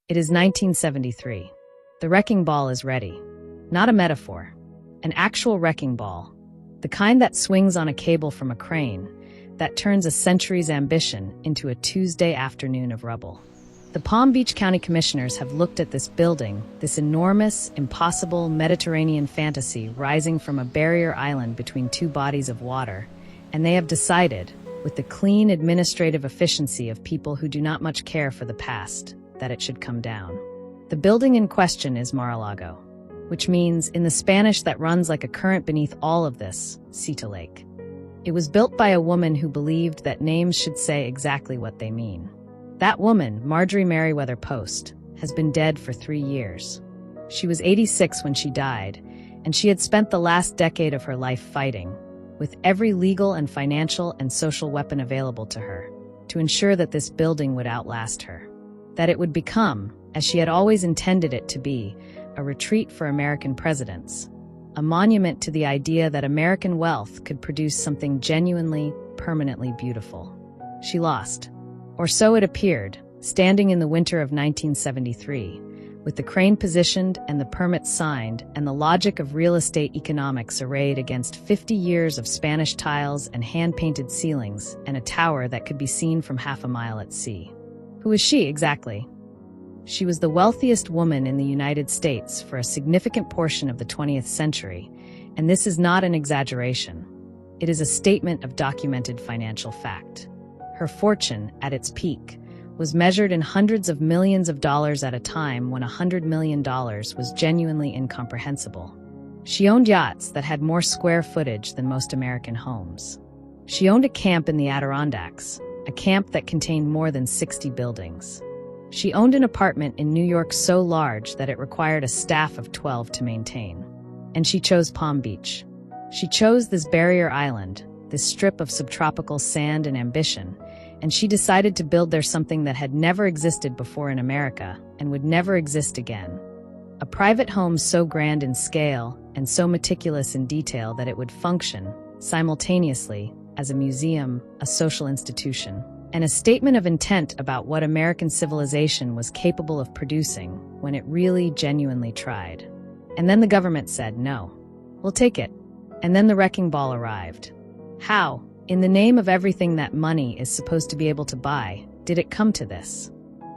It is 1973. The wrecking ball is ready. Not a metaphor. An actual wrecking ball. The kind that swings on a cable from a crane, that turns a century's ambition into a Tuesday afternoon of rubble. The Palm Beach County Commissioners have looked at this building, this enormous, impossible Mediterranean fantasy rising from a barrier island between two bodies of water, and they have decided, with the clean administrative efficiency of people who do not much care for the past, that it should come down. The building in question is Mar-a-Lago, which means, in the Spanish that runs like a current beneath all of this, Cita Lake. It was built by a woman who believed that names should say exactly what they mean. That woman, Marjorie Merriweather Post, has been dead for 3 years. She was 86 when she died, and she had spent the last decade of her life fighting, with every legal and financial and social weapon available to her, to ensure that this building would outlast her. That it would become, as she had always intended it to be, a retreat for American presidents, a monument to the idea that American wealth could produce something genuinely, permanently beautiful. She lost. Or so it appeared, standing in the winter of 1973, with the crane positioned and the permits signed and the logic of real estate economics arrayed against 50 years of Spanish tiles and hand-painted ceilings and a tower that could be seen from half a mile at sea. Who was she, exactly? She was the wealthiest woman in the United States for a significant portion of the 20th century, and this is not an exaggeration. It is a statement of documented financial fact. Her fortune, at its peak, was measured in hundreds of millions of dollars at a time when $100 million was genuinely incomprehensible. She owned yachts that had more square footage than most American homes. She owned a camp in the Adirondacks, a camp that contained more than 60 buildings. She owned an apartment in New York so large that it required a staff of 12 to maintain. And she chose Palm Beach. She chose this barrier island, this strip of subtropical sand and ambition, and she decided to build there something that had never existed before in America and would never exist again. A private home so grand in scale and so meticulous in detail that it would function, simultaneously, as a museum, a social institution, and a statement of intent about what American civilization was capable of producing when it really genuinely tried. And then the government said, no, we'll take it. And then the wrecking ball arrived. How, in the name of everything that money is supposed to be able to buy, did it come to this?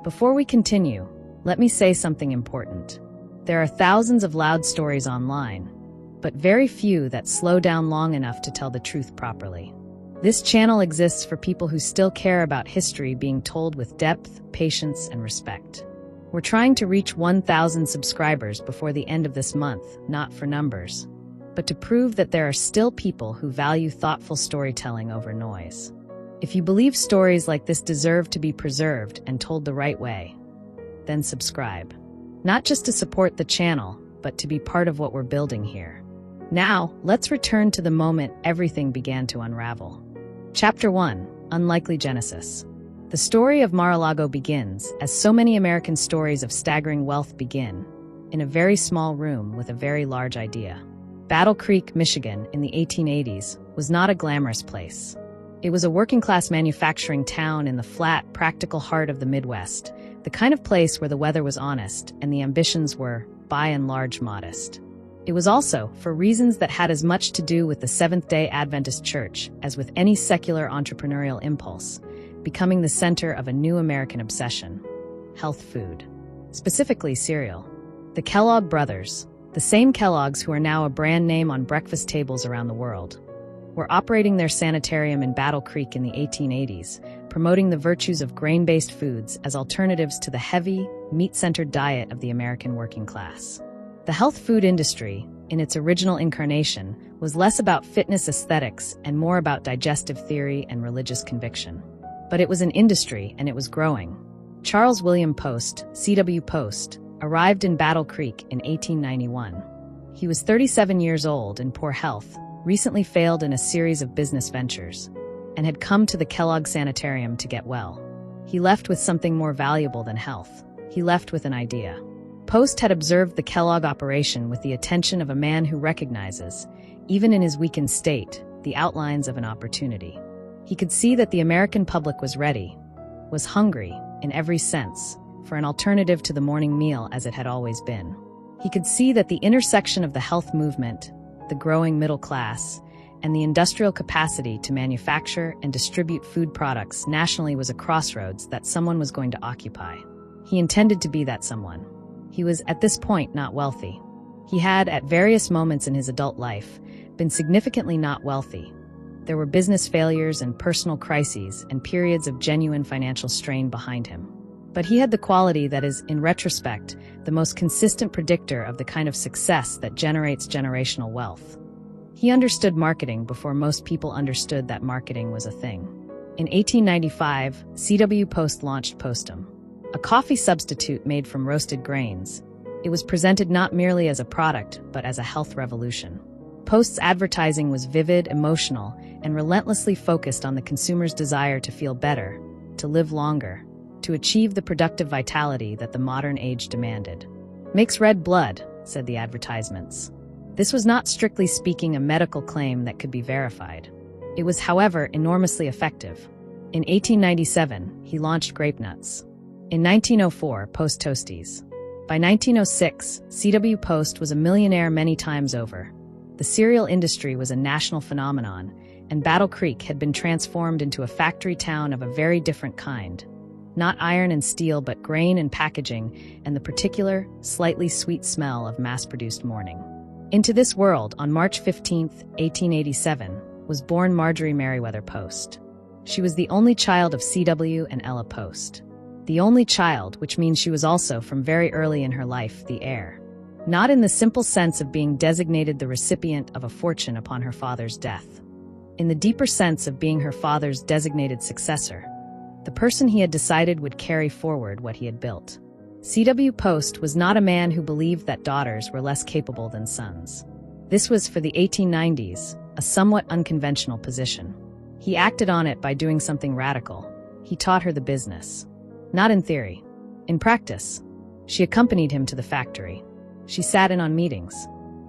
Before we continue, let me say something important. There are thousands of loud stories online, but very few that slow down long enough to tell the truth properly. This channel exists for people who still care about history being told with depth, patience, and respect. We're trying to reach 1,000 subscribers before the end of this month, not for numbers, but to prove that there are still people who value thoughtful storytelling over noise. If you believe stories like this deserve to be preserved and told the right way, then subscribe. Not just to support the channel, but to be part of what we're building here. Now, let's return to the moment everything began to unravel. Chapter 1: Unlikely Genesis. The story of Mar-a-Lago begins, as so many American stories of staggering wealth begin, in a very small room with a very large idea. Battle Creek, Michigan, in the 1880s, was not a glamorous place. It was a working-class manufacturing town in the flat, practical heart of the Midwest, the kind of place where the weather was honest and the ambitions were, by and large, modest. It was also, for reasons that had as much to do with the Seventh-day Adventist Church as with any secular entrepreneurial impulse, becoming the center of a new American obsession: health food. Specifically cereal. The Kellogg brothers, the same Kellogg's who are now a brand name on breakfast tables around the world, were operating their sanitarium in Battle Creek in the 1880s, promoting the virtues of grain-based foods as alternatives to the heavy, meat-centered diet of the American working class. The health food industry, in its original incarnation, was less about fitness aesthetics and more about digestive theory and religious conviction. But it was an industry, and it was growing. Charles William Post, C.W. Post, arrived in Battle Creek in 1891. He was 37 years old, in poor health, recently failed in a series of business ventures, and had come to the Kellogg Sanitarium to get well. He left with something more valuable than health. He left with an idea. Post had observed the Kellogg operation with the attention of a man who recognizes, even in his weakened state, the outlines of an opportunity. He could see that the American public was ready, was hungry, in every sense, for an alternative to the morning meal as it had always been. He could see that the intersection of the health movement, the growing middle class, and the industrial capacity to manufacture and distribute food products nationally was a crossroads that someone was going to occupy. He intended to be that someone. He was, at this point, not wealthy. He had, at various moments in his adult life, been significantly not wealthy. There were business failures and personal crises and periods of genuine financial strain behind him. But he had the quality that is, in retrospect, the most consistent predictor of the kind of success that generates generational wealth. He understood marketing before most people understood that marketing was a thing. In 1895, C.W. Post launched Postum, a coffee substitute made from roasted grains. It was presented not merely as a product, but as a health revolution. Post's advertising was vivid, emotional, and relentlessly focused on the consumer's desire to feel better, to live longer, to achieve the productive vitality that the modern age demanded. "Makes red blood," said the advertisements. This was not strictly speaking a medical claim that could be verified. It was, however, enormously effective. In 1897, he launched Grape Nuts. In 1904, Post Toasties. By 1906, C.W. Post was a millionaire many times over. The cereal industry was a national phenomenon, and Battle Creek had been transformed into a factory town of a very different kind. Not iron and steel, but grain and packaging, and the particular, slightly sweet smell of mass-produced morning. Into this world, on March 15, 1887, was born Marjorie Meriwether Post. She was the only child of C.W. and Ella Post. The only child, which means she was also, from very early in her life, the heir. Not in the simple sense of being designated the recipient of a fortune upon her father's death. In the deeper sense of being her father's designated successor, the person he had decided would carry forward what he had built. C.W. Post was not a man who believed that daughters were less capable than sons. This was, for the 1890s, a somewhat unconventional position. He acted on it by doing something radical. He taught her the business. Not in theory. In practice. She accompanied him to the factory. She sat in on meetings.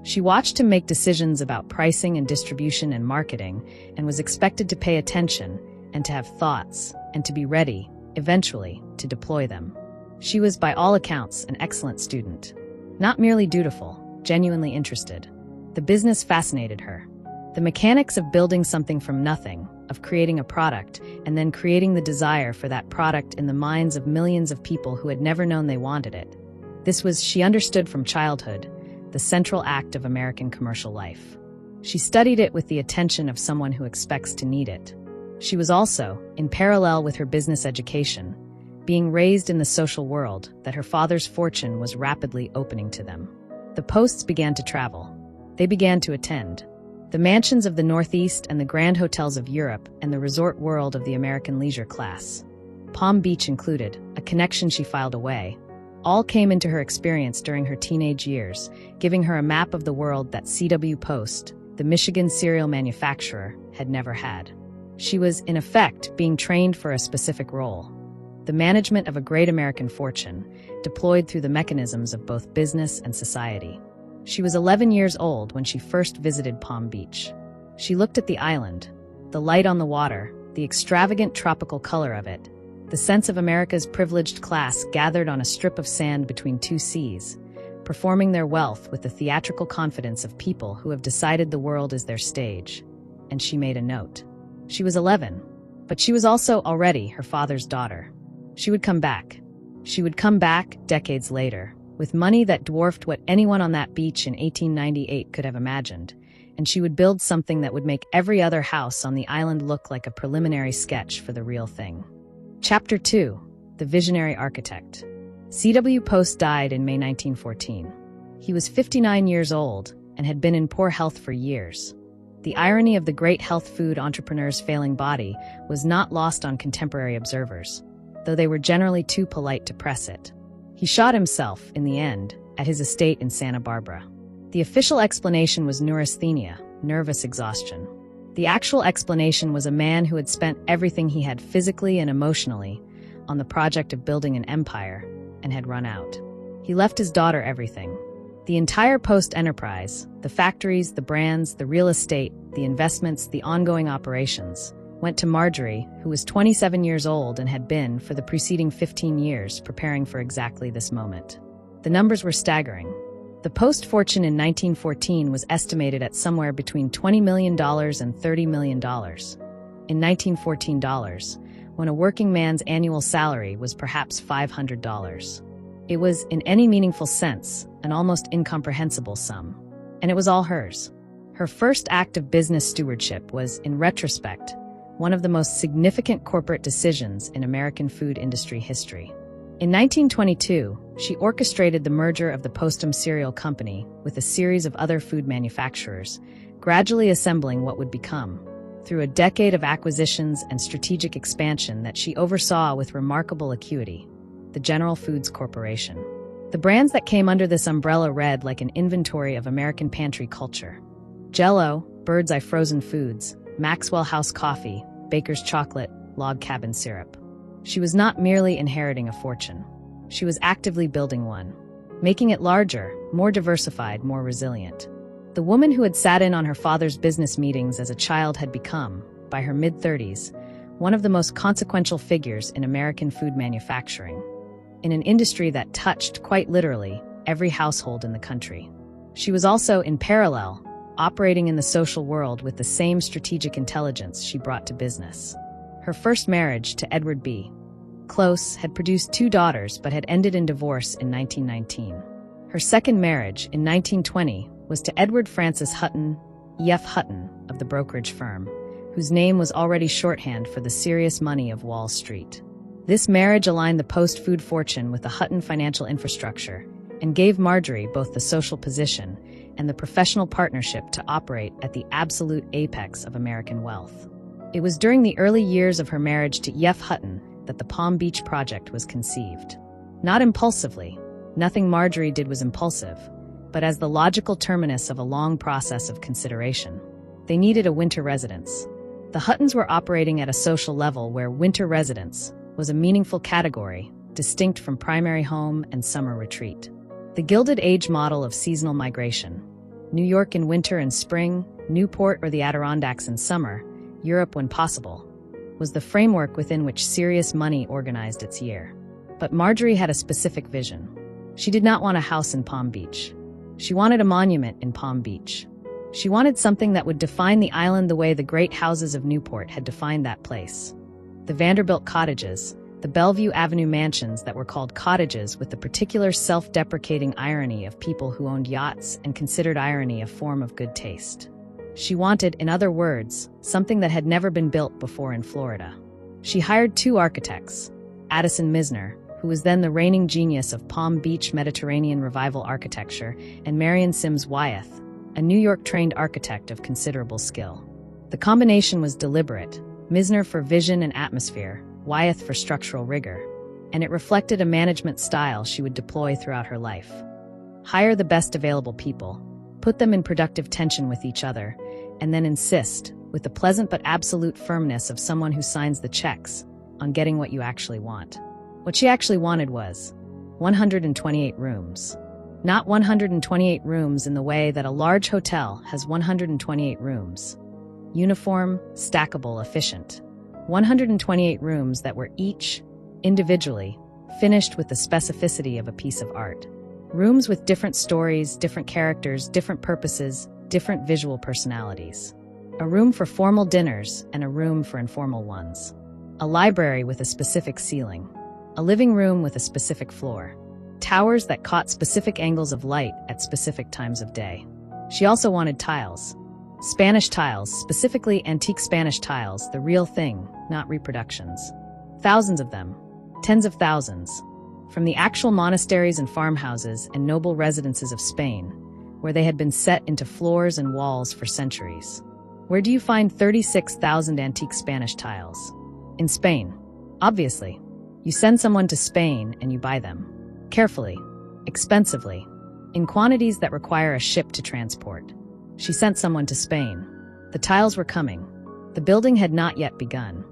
She watched him make decisions about pricing and distribution and marketing, and was expected to pay attention, and to have thoughts, and to be ready, eventually, to deploy them. She was, by all accounts, an excellent student. Not merely dutiful, genuinely interested. The business fascinated her. The mechanics of building something from nothing, of creating a product, and then creating the desire for that product in the minds of millions of people who had never known they wanted it. This was, she understood from childhood, the central act of American commercial life. She studied it with the attention of someone who expects to need it. She was also, in parallel with her business education, being raised in the social world that her father's fortune was rapidly opening to them. The Posts began to travel. They began to attend the mansions of the Northeast and the grand hotels of Europe and the resort world of the American leisure class. Palm Beach included, a connection she filed away. All came into her experience during her teenage years, giving her a map of the world that C.W. Post, the Michigan cereal manufacturer, had never had. She was, in effect, being trained for a specific role: the management of a great American fortune, deployed through the mechanisms of both business and society. She was 11 years old when she first visited Palm Beach. She looked at the island, the light on the water, the extravagant tropical color of it, the sense of America's privileged class gathered on a strip of sand between two seas, performing their wealth with the theatrical confidence of people who have decided the world is their stage. And she made a note. She was 11, but she was also already her father's daughter. She would come back. She would come back decades later, with money that dwarfed what anyone on that beach in 1898 could have imagined, and she would build something that would make every other house on the island look like a preliminary sketch for the real thing. Chapter 2. The Visionary Architect. C.W. Post died in May 1914. He was 59 years old and had been in poor health for years. The irony of the great health food entrepreneur's failing body was not lost on contemporary observers, though they were generally too polite to press it. He shot himself, in the end, at his estate in Santa Barbara. The official explanation was neurasthenia, nervous exhaustion. The actual explanation was a man who had spent everything he had physically and emotionally on the project of building an empire and had run out. He left his daughter everything. The entire Post enterprise, the factories, the brands, the real estate, the investments, the ongoing operations, went to Marjorie, who was 27 years old and had been, for the preceding 15 years, preparing for exactly this moment. The numbers were staggering. The Post fortune in 1914 was estimated at somewhere between $20 million and $30 million. In 1914 dollars, when a working man's annual salary was perhaps $500. It was, in any meaningful sense, an almost incomprehensible sum. And it was all hers. Her first act of business stewardship was, in retrospect, one of the most significant corporate decisions in American food industry history. In 1922, she orchestrated the merger of the Postum Cereal Company with a series of other food manufacturers, gradually assembling what would become, through a decade of acquisitions and strategic expansion that she oversaw with remarkable acuity, the General Foods Corporation. The brands that came under this umbrella read like an inventory of American pantry culture: Jell-O, Bird's Eye Frozen Foods, Maxwell House Coffee, Baker's Chocolate, Log Cabin Syrup. She was not merely inheriting a fortune. She was actively building one, making it larger, more diversified, more resilient. The woman who had sat in on her father's business meetings as a child had become, by her mid-30s, one of the most consequential figures in American food manufacturing, in an industry that touched, quite literally, every household in the country. She was also, in parallel, operating in the social world with the same strategic intelligence she brought to business. Her first marriage, to Edward B. Close, had produced 2 daughters but had ended in divorce in 1919. Her second marriage, in 1920, was to Edward Francis Hutton, E.F. Hutton, of the brokerage firm, whose name was already shorthand for the serious money of Wall Street. This marriage aligned the Post food fortune with the Hutton financial infrastructure and gave Marjorie both the social position and the professional partnership to operate at the absolute apex of American wealth. It was during the early years of her marriage to E.F. Hutton that the Palm Beach project was conceived. Not impulsively, nothing Marjorie did was impulsive, but as the logical terminus of a long process of consideration. They needed a winter residence. The Huttons were operating at a social level where winter residence was a meaningful category, distinct from primary home and summer retreat. The Gilded Age model of seasonal migration, New York in winter and spring, Newport or the Adirondacks in summer, Europe when possible, was the framework within which serious money organized its year. But Marjorie had a specific vision. She did not want a house in Palm Beach. She wanted a monument in Palm Beach. She wanted something that would define the island the way the great houses of Newport had defined that place. The Vanderbilt cottages, the Bellevue Avenue mansions that were called cottages with the particular self-deprecating irony of people who owned yachts and considered irony a form of good taste. She wanted, in other words, something that had never been built before in Florida. She hired 2 architects, Addison Misner, who was then the reigning genius of Palm Beach Mediterranean Revival architecture, and Marion Sims Wyeth, a New York-trained architect of considerable skill. The combination was deliberate, Misner for vision and atmosphere, Wyeth for structural rigor, and it reflected a management style she would deploy throughout her life. Hire the best available people, put them in productive tension with each other, and then insist, with the pleasant but absolute firmness of someone who signs the checks, on getting what you actually want. What she actually wanted was 128 rooms. Not 128 rooms in the way that a large hotel has 128 rooms. Uniform, stackable, efficient. 128 rooms that were each, individually, finished with the specificity of a piece of art. Rooms with different stories, different characters, different purposes, different visual personalities. A room for formal dinners and a room for informal ones. A library with a specific ceiling. A living room with a specific floor. Towers that caught specific angles of light at specific times of day. She also wanted tiles. Spanish tiles, specifically antique Spanish tiles, the real thing, not reproductions. Thousands of them. Tens of thousands. From the actual monasteries and farmhouses and noble residences of Spain, where they had been set into floors and walls for centuries. Where do you find 36,000 antique Spanish tiles? In Spain. Obviously. You send someone to Spain and you buy them. Carefully. Expensively. In quantities that require a ship to transport. She sent someone to Spain. The tiles were coming. The building had not yet begun.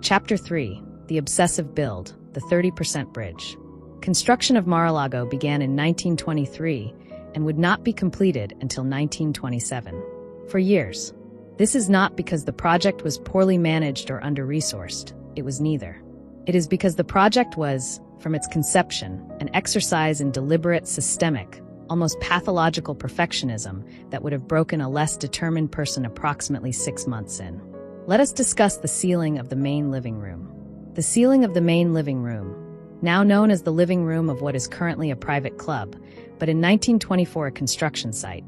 Chapter 3. The Obsessive Build, the 30% Bridge. Construction of Mar-a-Lago began in 1923 and would not be completed until 1927. For years. This is not because the project was poorly managed or under-resourced. It was neither. It is because the project was, from its conception, an exercise in deliberate, systemic, almost pathological perfectionism that would have broken a less determined person approximately 6 months in. Let us discuss the ceiling of the main living room. The ceiling of the main living room, now known as the living room of what is currently a private club, but in 1924 a construction site,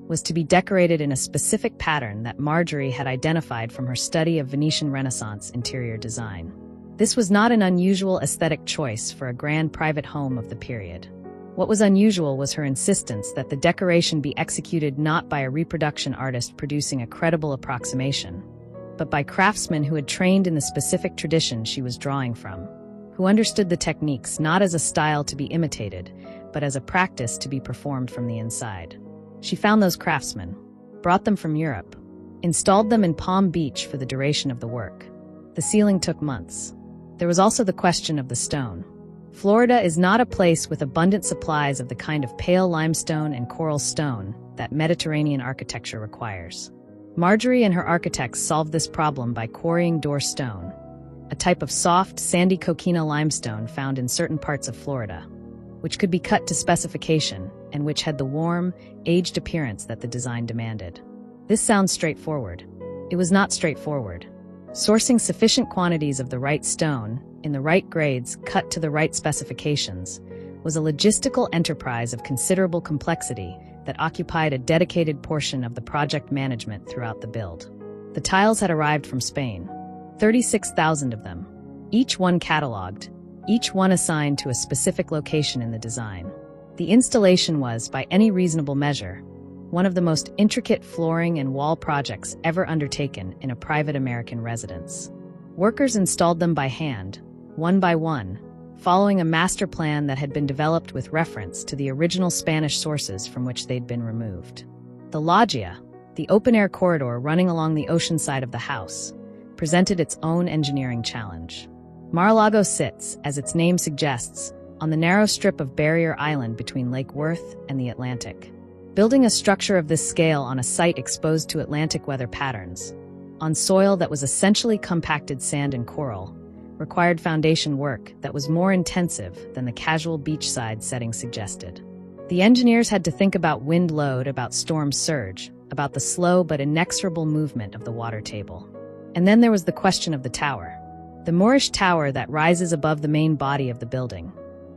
was to be decorated in a specific pattern that Marjorie had identified from her study of Venetian Renaissance interior design. This was not an unusual aesthetic choice for a grand private home of the period. What was unusual was her insistence that the decoration be executed not by a reproduction artist producing a credible approximation, but by craftsmen who had trained in the specific tradition she was drawing from, who understood the techniques not as a style to be imitated, but as a practice to be performed from the inside. She found those craftsmen, brought them from Europe, installed them in Palm Beach for the duration of the work. The ceiling took months. There was also the question of the stone. Florida is not a place with abundant supplies of the kind of pale limestone and coral stone that Mediterranean architecture requires. Marjorie and her architects solved this problem by quarrying door stone, a type of soft, sandy coquina limestone found in certain parts of Florida, which could be cut to specification and which had the warm, aged appearance that the design demanded. This sounds straightforward. It was not straightforward. Sourcing sufficient quantities of the right stone, in the right grades, cut to the right specifications, was a logistical enterprise of considerable complexity that occupied a dedicated portion of the project management throughout the build. The tiles had arrived from Spain, 36,000 of them, each one catalogued, each one assigned to a specific location in the design. The installation was, by any reasonable measure, one of the most intricate flooring and wall projects ever undertaken in a private American residence. Workers installed them by hand, one by one, following a master plan that had been developed with reference to the original Spanish sources from which they'd been removed. The loggia, the open-air corridor running along the ocean side of the house, presented its own engineering challenge. Mar-a-Lago sits, as its name suggests, on the narrow strip of Barrier Island between Lake Worth and the Atlantic. Building a structure of this scale on a site exposed to Atlantic weather patterns, on soil that was essentially compacted sand and coral, required foundation work that was more intensive than the casual beachside setting suggested. The engineers had to think about wind load, about storm surge, about the slow but inexorable movement of the water table. And then there was the question of the tower. The Moorish tower that rises above the main body of the building,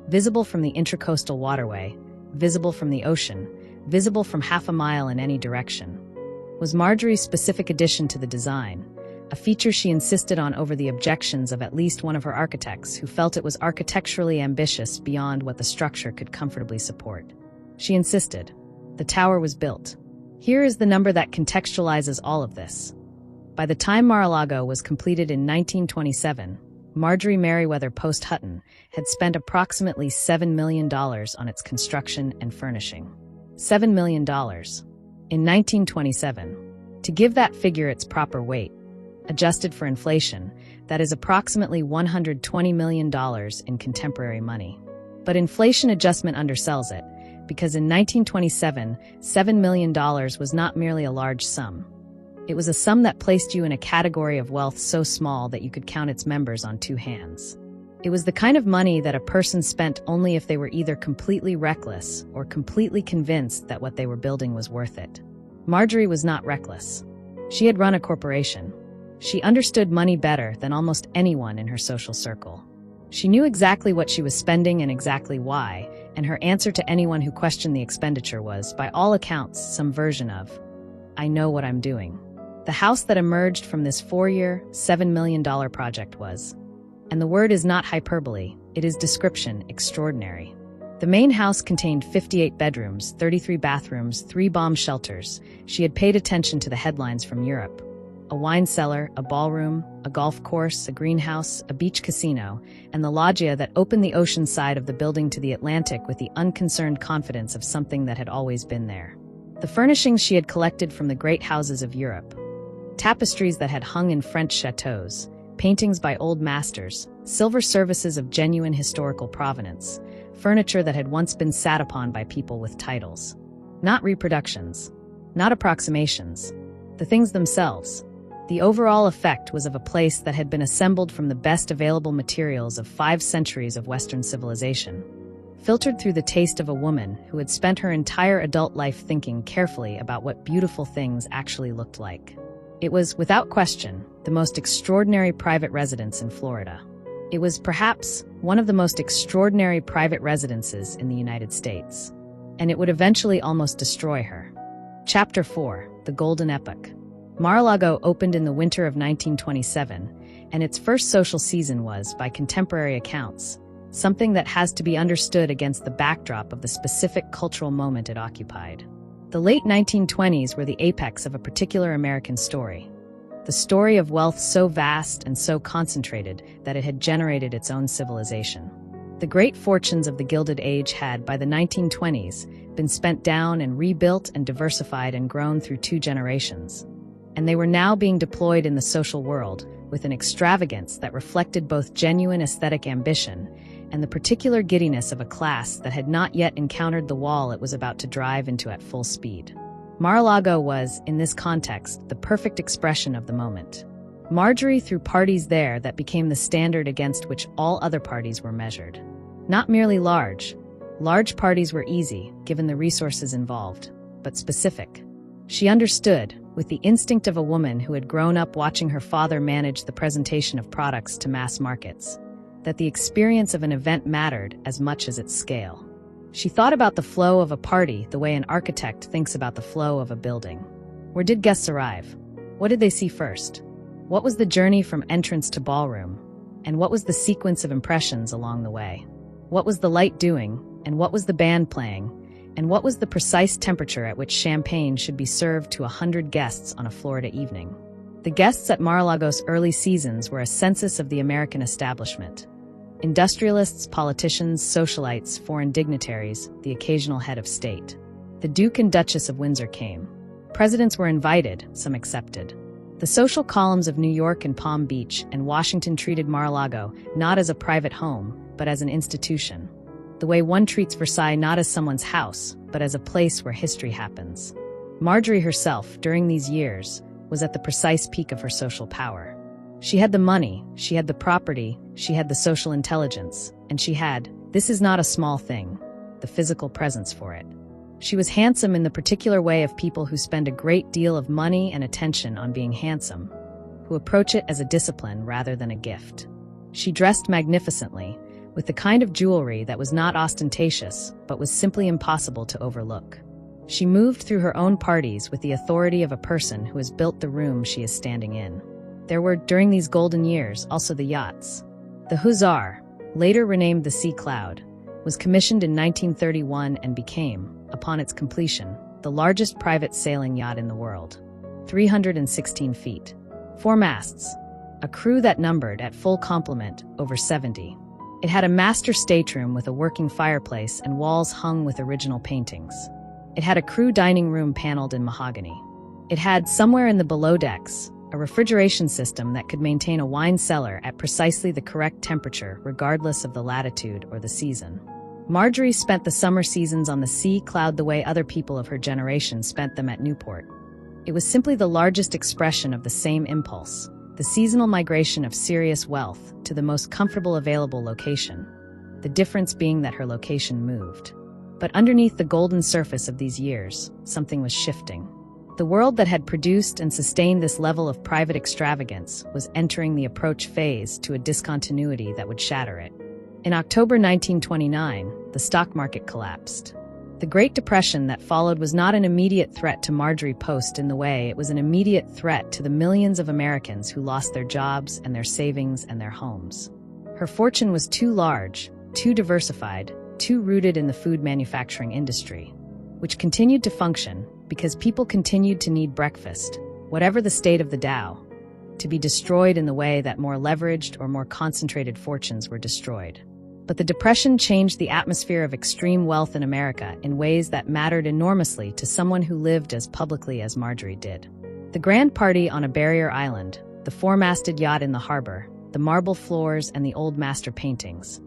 visible from the intracoastal waterway, visible from the ocean, visible from half a mile in any direction, was Marjorie's specific addition to the design, a feature she insisted on over the objections of at least one of her architects who felt it was architecturally ambitious beyond what the structure could comfortably support. She insisted. The tower was built. Here is the number that contextualizes all of this. By the time Mar-a-Lago was completed in 1927, Marjorie Merriweather Post Hutton had spent approximately $7 million on its construction and furnishing. $7 million. In 1927. To give that figure its proper weight, adjusted for inflation, that is approximately $120 million in contemporary money. But inflation adjustment undersells it, because in 1927, $7 million was not merely a large sum. It was a sum that placed you in a category of wealth so small that you could count its members on 2 hands. It was the kind of money that a person spent only if they were either completely reckless or completely convinced that what they were building was worth it. Marjorie was not reckless. She had run a corporation. She understood money better than almost anyone in her social circle. She knew exactly what she was spending and exactly why, and her answer to anyone who questioned the expenditure was, by all accounts, some version of, "I know what I'm doing." The house that emerged from this 4-year, $7 million project was, and the word is not hyperbole, it is description, extraordinary. The main house contained 58 bedrooms, 33 bathrooms, 3 bomb shelters. She had paid attention to the headlines from Europe. A wine cellar, a ballroom, a golf course, a greenhouse, a beach casino, and the loggia that opened the ocean side of the building to the Atlantic with the unconcerned confidence of something that had always been there. The furnishings she had collected from the great houses of Europe. Tapestries that had hung in French chateaux, paintings by old masters, silver services of genuine historical provenance, furniture that had once been sat upon by people with titles. Not reproductions, not approximations. The things themselves. The overall effect was of a place that had been assembled from the best available materials of 5 centuries of Western civilization, filtered through the taste of a woman who had spent her entire adult life thinking carefully about what beautiful things actually looked like. It was, without question, the most extraordinary private residence in Florida. It was perhaps one of the most extraordinary private residences in the United States, and it would eventually almost destroy her. Chapter 4: The Golden Epoch. Mar-a-Lago opened in the winter of 1927, and its first social season was, by contemporary accounts, something that has to be understood against the backdrop of the specific cultural moment it occupied. The late 1920s were the apex of a particular American story. The story of wealth so vast and so concentrated that it had generated its own civilization. The great fortunes of the Gilded Age had, by the 1920s, been spent down and rebuilt and diversified and grown through 2 generations. And they were now being deployed in the social world with an extravagance that reflected both genuine aesthetic ambition and the particular giddiness of a class that had not yet encountered the wall it was about to drive into at full speed. Mar-a-Lago was, in this context, the perfect expression of the moment. Marjorie threw parties there that became the standard against which all other parties were measured. Not merely large. Large parties were easy, given the resources involved, but specific. She understood, with the instinct of a woman who had grown up watching her father manage the presentation of products to mass markets, that the experience of an event mattered as much as its scale. She thought about the flow of a party the way an architect thinks about the flow of a building. Where did guests arrive? What did they see first? What was the journey from entrance to ballroom? And what was the sequence of impressions along the way? What was the light doing? And what was the band playing? And what was the precise temperature at which champagne should be served to 100 guests on a Florida evening? The guests at Mar-a-Lago's early seasons were a census of the American establishment. Industrialists, politicians, socialites, foreign dignitaries, the occasional head of state. The Duke and Duchess of Windsor came. Presidents were invited, some accepted. The social columns of New York and Palm Beach and Washington treated Mar-a-Lago not as a private home, but as an institution. The way one treats Versailles not as someone's house, but as a place where history happens. Marjorie herself, during these years, was at the precise peak of her social power. She had the money, she had the property, she had the social intelligence, and she had, this is not a small thing, the physical presence for it. She was handsome in the particular way of people who spend a great deal of money and attention on being handsome, who approach it as a discipline rather than a gift. She dressed magnificently, with the kind of jewelry that was not ostentatious, but was simply impossible to overlook. She moved through her own parties with the authority of a person who has built the room she is standing in. There were, during these golden years, also the yachts. The Hussar, later renamed the Sea Cloud, was commissioned in 1931 and became, upon its completion, the largest private sailing yacht in the world. 316 feet. 4 masts. A crew that numbered, at full complement, over 70. It had a master stateroom with a working fireplace and walls hung with original paintings. It had a crew dining room paneled in mahogany. It had, somewhere in the below decks, a refrigeration system that could maintain a wine cellar at precisely the correct temperature regardless of the latitude or the season. Marjorie spent the summer seasons on the Sea Cloud the way other people of her generation spent them at Newport. It was simply the largest expression of the same impulse, the seasonal migration of serious wealth to the most comfortable available location, the difference being that her location moved. But underneath the golden surface of these years, something was shifting. The world that had produced and sustained this level of private extravagance was entering the approach phase to a discontinuity that would shatter it. In October 1929, the stock market collapsed. The Great Depression that followed was not an immediate threat to Marjorie Post in the way it was an immediate threat to the millions of Americans who lost their jobs and their savings and their homes. Her fortune was too large, too diversified, too rooted in the food manufacturing industry, which continued to function because people continued to need breakfast, whatever the state of the Dow, to be destroyed in the way that more leveraged or more concentrated fortunes were destroyed. But the Depression changed the atmosphere of extreme wealth in America in ways that mattered enormously to someone who lived as publicly as Marjorie did. The grand party on a barrier island, the 4-masted yacht in the harbor, the marble floors and the old master paintings.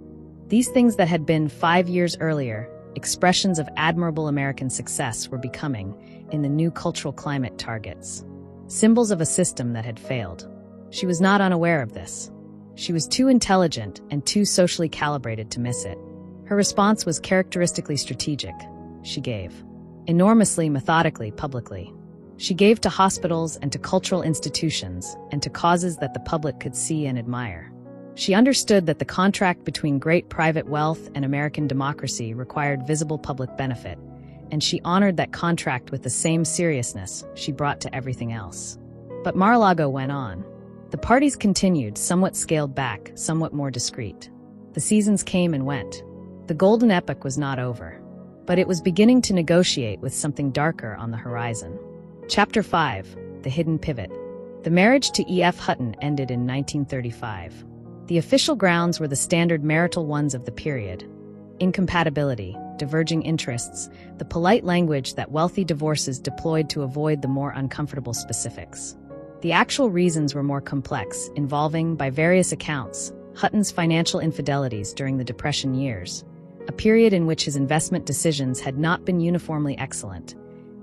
These things that had been 5 years earlier expressions of admirable American success were becoming, in the new cultural climate, targets. symbols of a system that had failed. She was not unaware of this. She was too intelligent and too socially calibrated to miss it. Her response was characteristically strategic. She gave. Enormously, methodically, publicly. She gave to hospitals and to cultural institutions and to causes that the public could see and admire. She understood that the contract between great private wealth and American democracy required visible public benefit, and she honored that contract with the same seriousness she brought to everything else. But Mar-a-Lago went on. The parties continued, somewhat scaled back, somewhat more discreet. The seasons came and went. The golden epoch was not over, but it was beginning to negotiate with something darker on the horizon. Chapter 5. The Hidden Pivot. The marriage to E.F. Hutton ended in 1935. The official grounds were the standard marital ones of the period. Incompatibility, diverging interests, the polite language that wealthy divorces deployed to avoid the more uncomfortable specifics. The actual reasons were more complex, involving, by various accounts, Hutton's financial infidelities during the Depression years, a period in which his investment decisions had not been uniformly excellent,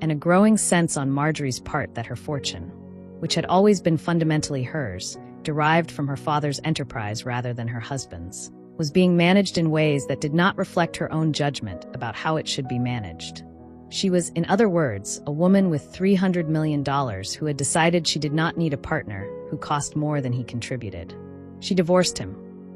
and a growing sense on Marjorie's part that her fortune, which had always been fundamentally hers, derived from her father's enterprise rather than her husband's, was being managed in ways that did not reflect her own judgment about how it should be managed. She was, in other words, a woman with $300 million who had decided she did not need a partner who cost more than he contributed. She divorced him.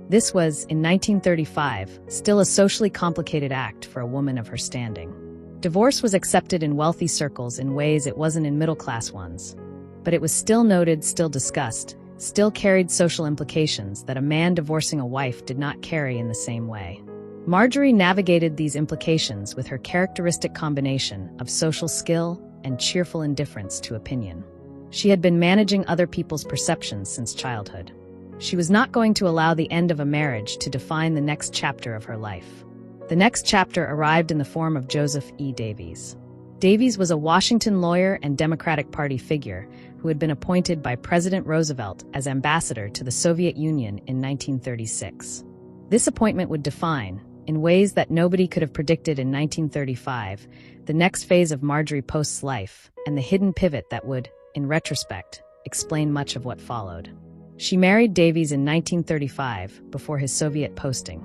This was, in 1935, still a socially complicated act for a woman of her standing. Divorce was accepted in wealthy circles in ways it wasn't in middle-class ones. But it was still noted, still discussed, still carried social implications that a man divorcing a wife did not carry in the same way. Marjorie navigated these implications with her characteristic combination of social skill and cheerful indifference to opinion. She had been managing other people's perceptions since childhood. She was not going to allow the end of a marriage to define the next chapter of her life. The next chapter arrived in the form of Joseph E. Davies. Davies was a Washington lawyer and Democratic Party figure who had been appointed by President Roosevelt as ambassador to the Soviet Union in 1936. This appointment would define, in ways that nobody could have predicted in 1935, the next phase of Marjorie Post's life and the hidden pivot that would, in retrospect, explain much of what followed. She married Davies in 1935, before his Soviet posting,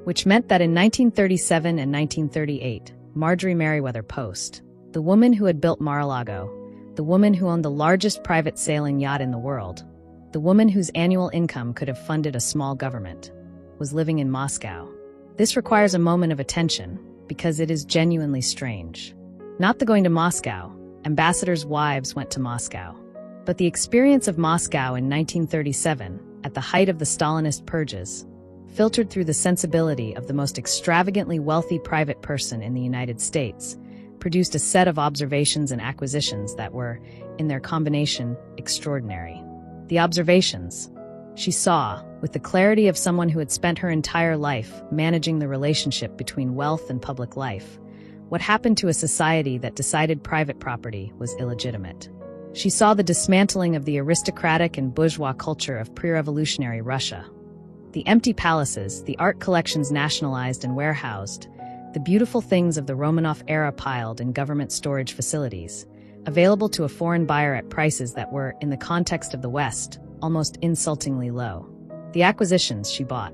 which meant that in 1937 and 1938, Marjorie Meriwether Post, the woman who had built Mar-a-Lago, the woman who owned the largest private sailing yacht in the world, the woman whose annual income could have funded a small government, was living in Moscow. This requires a moment of attention, because it is genuinely strange. Not the going to Moscow. Ambassadors' wives went to Moscow. But the experience of Moscow in 1937, at the height of the Stalinist purges, filtered through the sensibility of the most extravagantly wealthy private person in the United States, produced a set of observations and acquisitions that were, in their combination, extraordinary. The observations. She saw, with the clarity of someone who had spent her entire life managing the relationship between wealth and public life, what happened to a society that decided private property was illegitimate. She saw the dismantling of the aristocratic and bourgeois culture of pre-revolutionary Russia. The empty palaces, the art collections nationalized and warehoused, the beautiful things of the Romanov era piled in government storage facilities, available to a foreign buyer at prices that were, in the context of the West, almost insultingly low. The acquisitions she bought.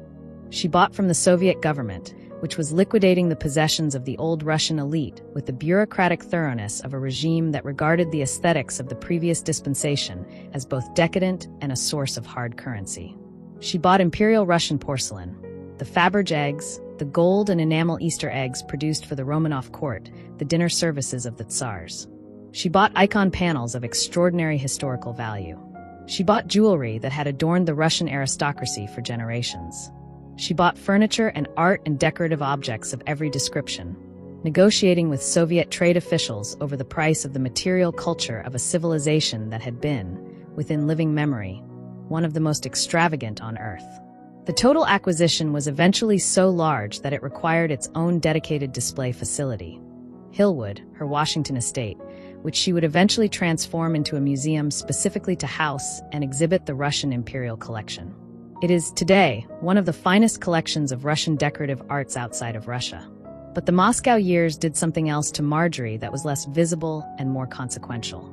She bought from the Soviet government, which was liquidating the possessions of the old Russian elite with the bureaucratic thoroughness of a regime that regarded the aesthetics of the previous dispensation as both decadent and a source of hard currency. She bought Imperial Russian porcelain, the Faberge eggs, the gold and enamel Easter eggs produced for the Romanov court, the dinner services of the Tsars. She bought icon panels of extraordinary historical value. She bought jewelry that had adorned the Russian aristocracy for generations. She bought furniture and art and decorative objects of every description, negotiating with Soviet trade officials over the price of the material culture of a civilization that had been, within living memory, one of the most extravagant on Earth. The total acquisition was eventually so large that it required its own dedicated display facility. Hillwood, her Washington estate, which she would eventually transform into a museum specifically to house and exhibit the Russian imperial collection. It is, today, one of the finest collections of Russian decorative arts outside of Russia. But the Moscow years did something else to Marjorie that was less visible and more consequential.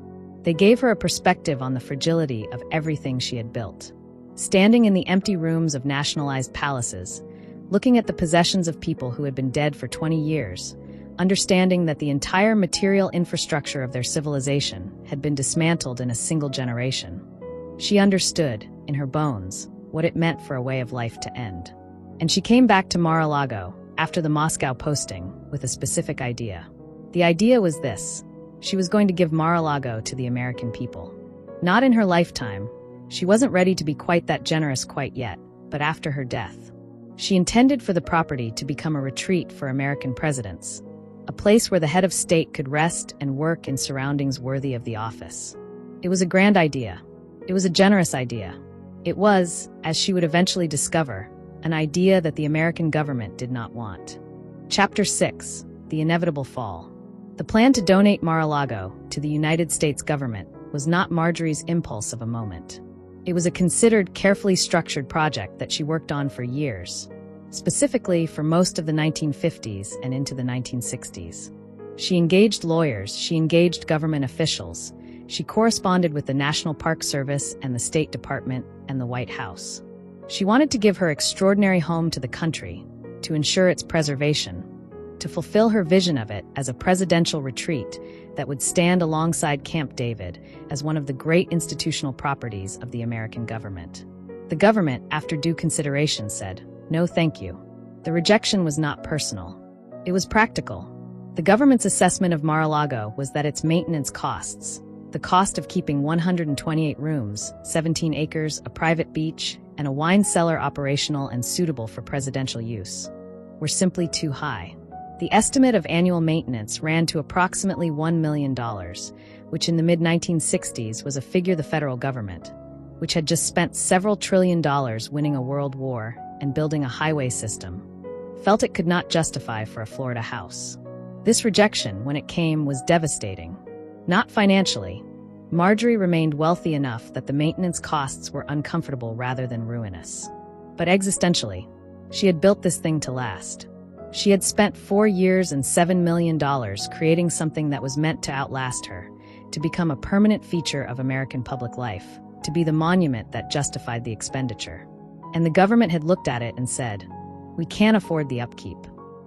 They gave her a perspective on the fragility of everything she had built. Standing in the empty rooms of nationalized palaces, looking at the possessions of people who had been dead for 20 years, understanding that the entire material infrastructure of their civilization had been dismantled in a single generation. She understood, in her bones, what it meant for a way of life to end. And she came back to Mar-a-Lago, after the Moscow posting, with a specific idea. The idea was this: she was going to give Mar-a-Lago to the American people. Not in her lifetime. She wasn't ready to be quite that generous quite yet, but after her death. She intended for the property to become a retreat for American presidents, a place where the head of state could rest and work in surroundings worthy of the office. It was a grand idea. It was a generous idea. It was, as she would eventually discover, an idea that the American government did not want. Chapter 6: The Inevitable Fall. The plan to donate Mar-a-Lago to the United States government was not Marjorie's impulse of a moment. It was a considered, carefully structured project that she worked on for years, specifically for most of the 1950s and into the 1960s. She engaged lawyers, she engaged government officials, she corresponded with the National Park Service and the State Department and the White House. She wanted to give her extraordinary home to the country, to ensure its preservation, to fulfill her vision of it as a presidential retreat that would stand alongside Camp David as one of the great institutional properties of the American government. The government, after due consideration, said, "No, thank you." The rejection was not personal. It was practical. The government's assessment of Mar-a-Lago was that its maintenance costs, the cost of keeping 128 rooms, 17 acres, a private beach, and a wine cellar operational and suitable for presidential use, were simply too high. The estimate of annual maintenance ran to approximately $1 million, which in the mid-1960s was a figure the federal government, which had just spent several $1 trillion winning a world war and building a highway system, felt it could not justify for a Florida house. This rejection, when it came, was devastating. Not financially. Marjorie remained wealthy enough that the maintenance costs were uncomfortable rather than ruinous. But existentially, she had built this thing to last. She had spent 4 years and $7 million creating something that was meant to outlast her, to become a permanent feature of American public life, to be the monument that justified the expenditure. And the government had looked at it and said, "We can't afford the upkeep."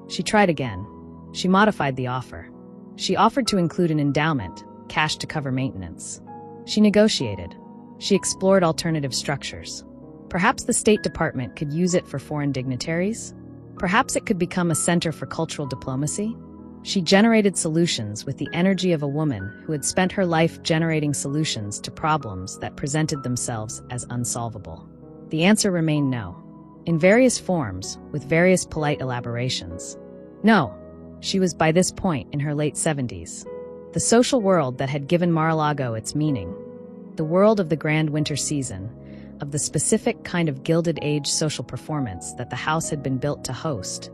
She tried again. She modified the offer. She offered to include an endowment, cash to cover maintenance. She negotiated. She explored alternative structures. Perhaps the State Department could use it for foreign dignitaries? Perhaps it could become a center for cultural diplomacy? She generated solutions with the energy of a woman who had spent her life generating solutions to problems that presented themselves as unsolvable. The answer remained no. In various forms, with various polite elaborations. No. She was by this point in her late 70s. The social world that had given Mar-a-Lago its meaning. The world of the grand winter season, of the specific kind of Gilded Age social performance that the house had been built to host,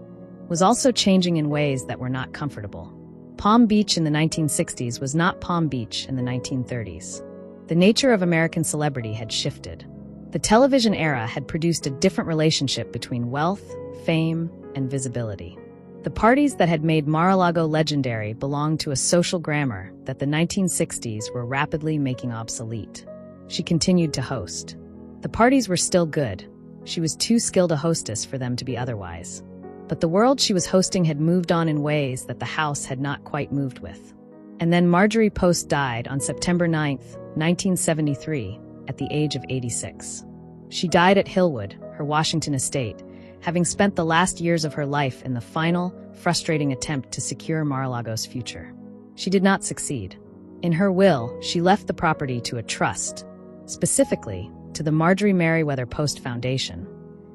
was also changing in ways that were not comfortable. Palm Beach in the 1960s was not Palm Beach in the 1930s. The nature of American celebrity had shifted. The television era had produced a different relationship between wealth, fame, and visibility. The parties that had made Mar-a-Lago legendary belonged to a social grammar that the 1960s were rapidly making obsolete. She continued to host. The parties were still good. She was too skilled a hostess for them to be otherwise. But the world she was hosting had moved on in ways that the house had not quite moved with. And then Marjorie Post died on September 9, 1973, at the age of 86. She died at Hillwood, her Washington estate, having spent the last years of her life in the final, frustrating attempt to secure Mar-a-Lago's future. She did not succeed. In her will, she left the property to a trust, specifically to the Marjorie Merriweather Post Foundation,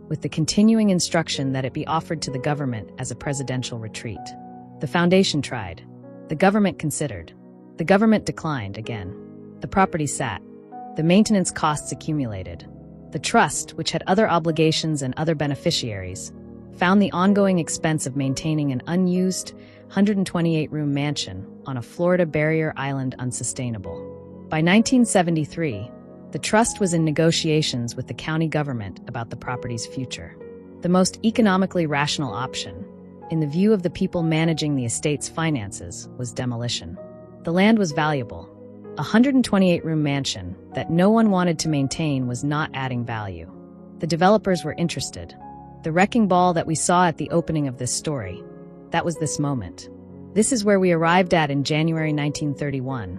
with the continuing instruction that it be offered to the government as a presidential retreat. The foundation tried. The government considered. The government declined again. The property sat. The maintenance costs accumulated. The trust, which had other obligations and other beneficiaries, found the ongoing expense of maintaining an unused 128-room mansion on a Florida barrier island unsustainable. By 1973, the trust was in negotiations with the county government about the property's future. The most economically rational option, in the view of the people managing the estate's finances, was demolition. The land was valuable. A 128-room mansion that no one wanted to maintain was not adding value. The developers were interested. The wrecking ball that we saw at the opening of this story, that was this moment. This is where we arrived at in January 1931,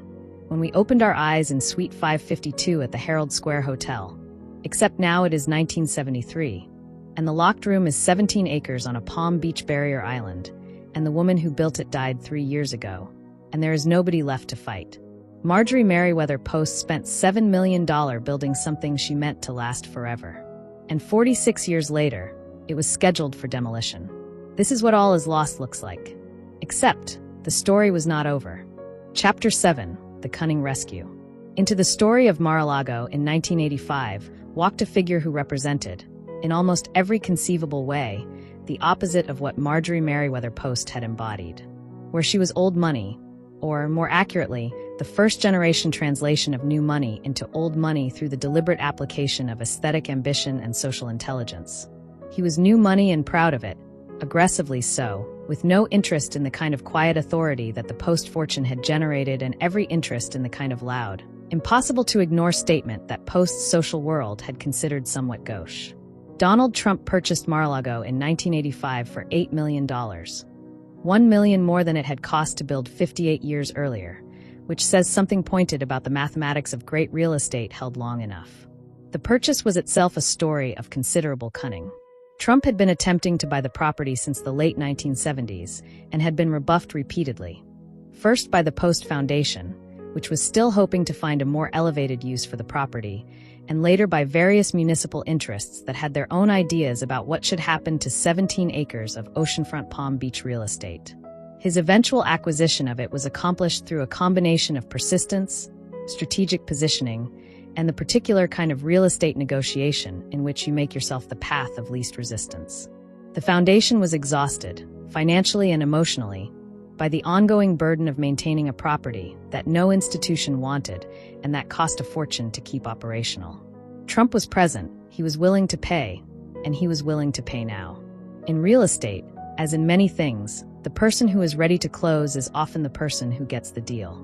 when we opened our eyes in Suite 552 at the Herald Square Hotel. Except now it is 1973, and the locked room is 17 acres on a Palm Beach barrier island, and the woman who built it died 3 years ago, and there is nobody left to fight. Marjorie Merriweather Post spent $7 million building something she meant to last forever. And 46 years later, it was scheduled for demolition. This is what All Is Lost looks like. Except, the story was not over. Chapter 7, The Cunning Rescue. Into the story of Mar-a-Lago in 1985 walked a figure who represented, in almost every conceivable way, the opposite of what Marjorie Merriweather Post had embodied. Where she was old money, or more accurately, the first-generation translation of new money into old money through the deliberate application of aesthetic ambition and social intelligence. He was new money and proud of it, aggressively so, with no interest in the kind of quiet authority that the Post fortune had generated and every interest in the kind of loud, impossible-to-ignore statement that Post's social world had considered somewhat gauche. Donald Trump purchased Mar-a-Lago in 1985 for $8 million. $1 million more than it had cost to build 58 years earlier, which says something pointed about the mathematics of great real estate held long enough. The purchase was itself a story of considerable cunning. Trump had been attempting to buy the property since the late 1970s and had been rebuffed repeatedly. First by the Post Foundation, which was still hoping to find a more elevated use for the property, and later by various municipal interests that had their own ideas about what should happen to 17 acres of oceanfront Palm Beach real estate. His eventual acquisition of it was accomplished through a combination of persistence, strategic positioning, and the particular kind of real estate negotiation in which you make yourself the path of least resistance. The foundation was exhausted, financially and emotionally, by the ongoing burden of maintaining a property that no institution wanted and that cost a fortune to keep operational. Trump was present, he was willing to pay, and he was willing to pay now. In real estate, as in many things, the person who is ready to close is often the person who gets the deal.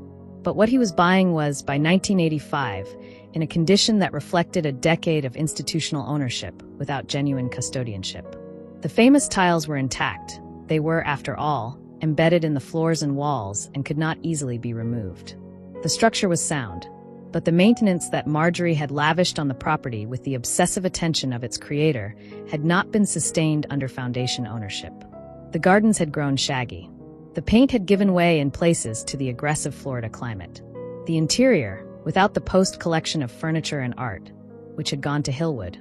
But what he was buying was, by 1985, in a condition that reflected a decade of institutional ownership without genuine custodianship. The famous tiles were intact. They were, after all, embedded in the floors and walls and could not easily be removed. The structure was sound, but the maintenance that Marjorie had lavished on the property with the obsessive attention of its creator had not been sustained under foundation ownership. The gardens had grown shaggy. The paint had given way in places to the aggressive Florida climate. The interior, without the Post collection of furniture and art, which had gone to Hillwood,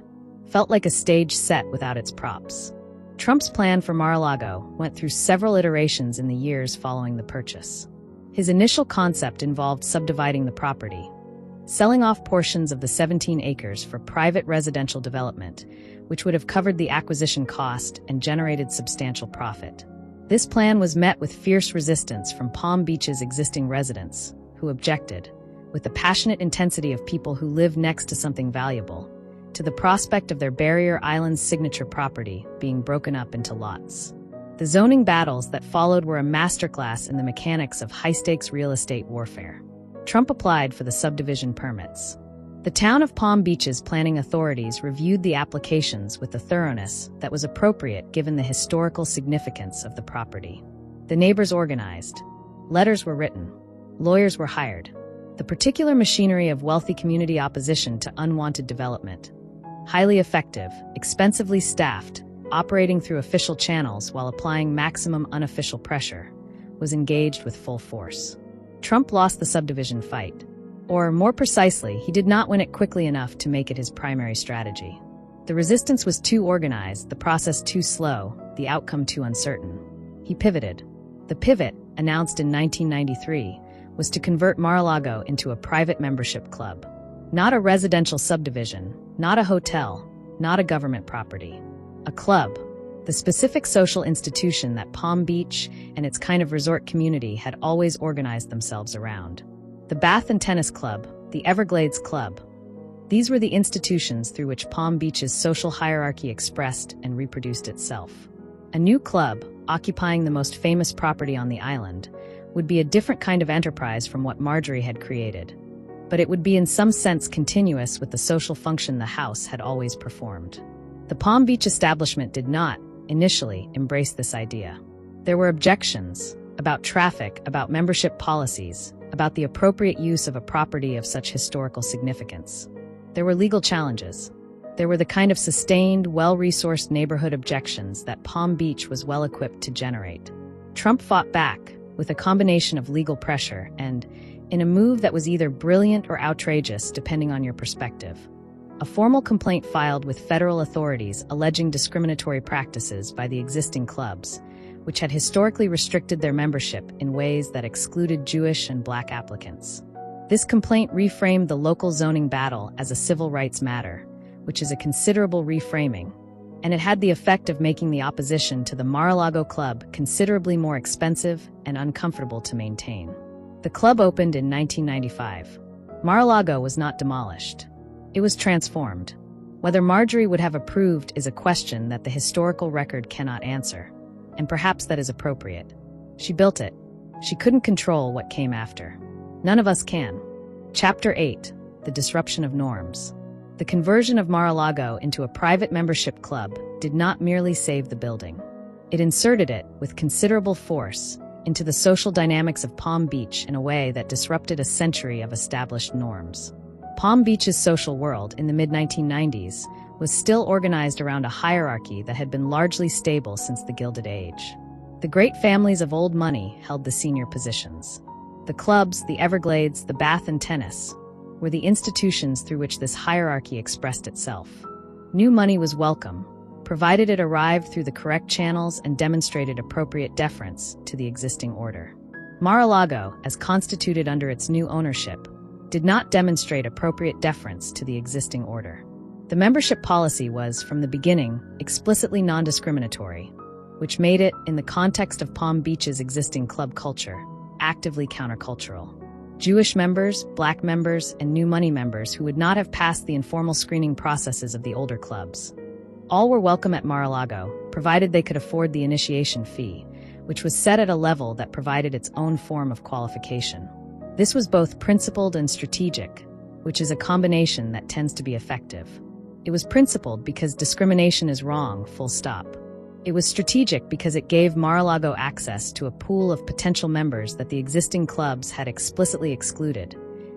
felt like a stage set without its props. Trump's plan for Mar-a-Lago went through several iterations in the years following the purchase. His initial concept involved subdividing the property, selling off portions of the 17 acres for private residential development, which would have covered the acquisition cost and generated substantial profit. This plan was met with fierce resistance from Palm Beach's existing residents, who objected, with the passionate intensity of people who live next to something valuable, to the prospect of their barrier island's signature property being broken up into lots. The zoning battles that followed were a masterclass in the mechanics of high-stakes real estate warfare. Trump applied for the subdivision permits. The town of Palm Beach's planning authorities reviewed the applications with the thoroughness that was appropriate given the historical significance of the property. The neighbors organized. Letters were written. Lawyers were hired. The particular machinery of wealthy community opposition to unwanted development, highly effective, expensively staffed, operating through official channels while applying maximum unofficial pressure, was engaged with full force. Trump lost the subdivision fight. Or, more precisely, he did not win it quickly enough to make it his primary strategy. The resistance was too organized, the process too slow, the outcome too uncertain. He pivoted. The pivot, announced in 1993, was to convert Mar-a-Lago into a private membership club. Not a residential subdivision, not a hotel, not a government property. A club, the specific social institution that Palm Beach and its kind of resort community had always organized themselves around. The Bath and Tennis Club, the Everglades Club. These were the institutions through which Palm Beach's social hierarchy expressed and reproduced itself. A new club, occupying the most famous property on the island, would be a different kind of enterprise from what Marjorie had created. But it would be in some sense continuous with the social function the house had always performed. The Palm Beach establishment did not, initially, embrace this idea. There were objections about traffic, about membership policies, about the appropriate use of a property of such historical significance. There were legal challenges. There were the kind of sustained, well-resourced neighborhood objections that Palm Beach was well-equipped to generate. Trump fought back with a combination of legal pressure and, in a move that was either brilliant or outrageous depending on your perspective, a formal complaint filed with federal authorities alleging discriminatory practices by the existing clubs, which had historically restricted their membership in ways that excluded Jewish and Black applicants. This complaint reframed the local zoning battle as a civil rights matter, which is a considerable reframing, and it had the effect of making the opposition to the Mar-a-Lago club considerably more expensive and uncomfortable to maintain. The club opened in 1995. Mar-a-Lago was not demolished. It was transformed. Whether Marjorie would have approved is a question that the historical record cannot answer, and perhaps that is appropriate. She built it. She couldn't control what came after. None of us can. Chapter 8: The Disruption of Norms. The conversion of Mar-a-Lago into a private membership club did not merely save the building. It inserted it, with considerable force, into the social dynamics of Palm Beach in a way that disrupted a century of established norms. Palm Beach's social world in the mid-1990s was still organized around a hierarchy that had been largely stable since the Gilded Age. The great families of old money held the senior positions. The clubs, the Everglades, the Bath and tennis were the institutions through which this hierarchy expressed itself. New money was welcome, provided it arrived through the correct channels and demonstrated appropriate deference to the existing order. Mar-a-Lago, as constituted under its new ownership, did not demonstrate appropriate deference to the existing order. The membership policy was, from the beginning, explicitly non-discriminatory, which made it, in the context of Palm Beach's existing club culture, actively countercultural. Jewish members, Black members, and new money members who would not have passed the informal screening processes of the older clubs. All were welcome at Mar-a-Lago, provided they could afford the initiation fee, which was set at a level that provided its own form of qualification. This was both principled and strategic, which is a combination that tends to be effective. It was principled because discrimination is wrong, full stop. It was strategic because it gave Mar-a-Lago access to a pool of potential members that the existing clubs had explicitly excluded,